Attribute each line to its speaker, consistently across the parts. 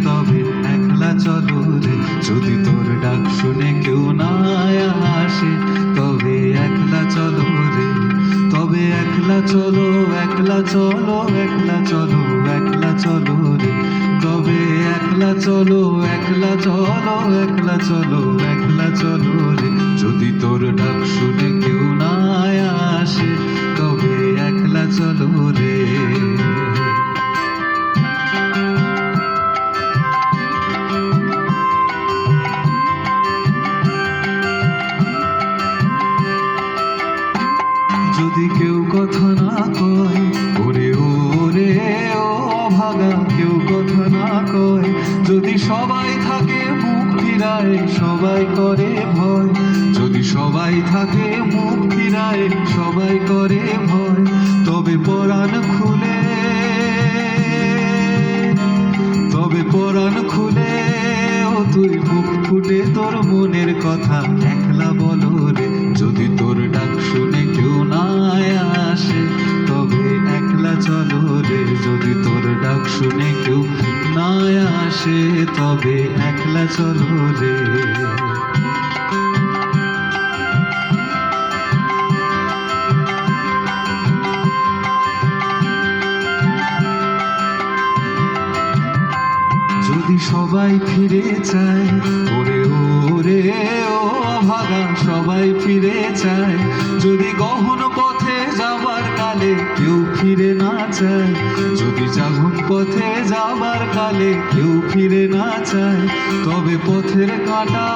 Speaker 1: তবে একলা চলো রে, যদি তোর ডাক শুনে কেউ না আসে, তবে একলা চলো রে, তবে একলা চলো, একলা চলো, একলা চলো, একলা চলো রে, তবে একলা চলো, একলা চলো, একলা চলো, একলা চলো রে, যদি তোর ডাক শুনে কেউ না আসে, তবে একলা চলো রে। যদি কেউ কথা না কয়, ওরে ওরে ও ভাগা, কেউ কথা না কয়, যদি সবাই থাকে মুখ ফিরায়, সবাই করে ভয়, যদি সবাই থাকে মুখ ফিরায়, সবাই করে ভয়, তবে পরাণ খুলে, তবে পরাণ খুলে ও তুই মুখ ফুটে তোর মনের কথা একলা বলো রে, যদি তোর ডাক শুনে কেউ না আসে, তবে একলা চলো রে, যদি তোর ডাক শুনে কেউ না আসে, তবে একলা চলো রে। যদি সবাই ফিরে চায়, ওরে ওরে ও ভাগা, সবাই ফিরে চায়, যদি গহন পথে যাবার কালে কেউ ফিরে না চায়, যদি জাগন পথে যাবার কালে কেউ ফিরে না চায়, তবে পথের কাঁটা,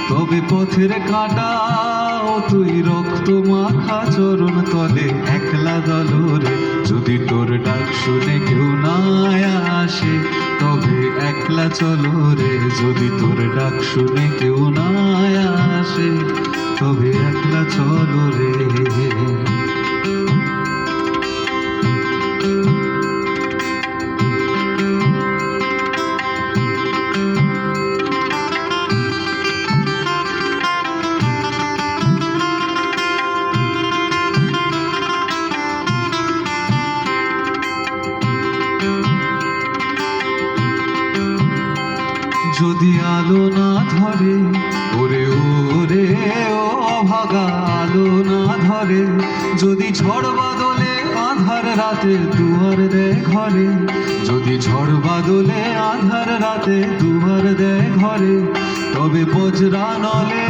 Speaker 1: তবে পথের কাঁটা ও তুই রক্ত মাখা চরণ তলে একলা দলো রে, যদি তোর ডাক শুনে কেউ না আসে, তবে একলা চলো রে, যদি তোর ডাক শুনে কেউ না আসে, তবে একলা চলো রে। যদি আলো না ধরে, ওরে ওরে ও ভাগা, আলো না ধরে, যদি ঝড় বাদলে আধার রাতে দুয়ার দেয় ঘরে, যদি ঝড় বাদলে আধার রাতে দুয়ার দেয় ঘরে, তবে বজ্রা নলে,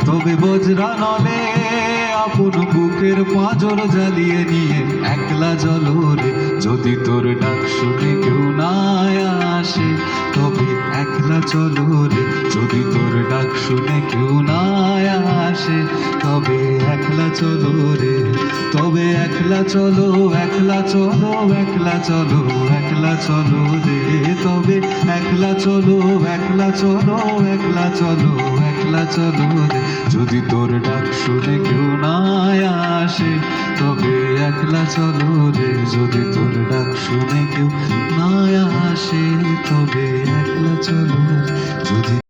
Speaker 1: তবে বজ্রা নলে আপন বুকের পাঁজর জ্বালিয়ে নিয়ে একলা চলো রে, যদি তোর ডাক শুনে কেউ না আসে, তবে একলা চলো রে, যদি তোর ডাক শুনে কেউ না আসে, তবে একলা চলো রে, তবে একলা চলো, একলা চলো, একলা চলো, একলা চলো রে, তবে একলা চলো, একলা চলো, একলা চলো, একলা চলো রে, যদি তোর ডাক শুনে কেউ না আসে, তবে একলা চলো রে, যদি তোর ডাক শুনে কেউ না আসে, তবে একলা চলো, যদি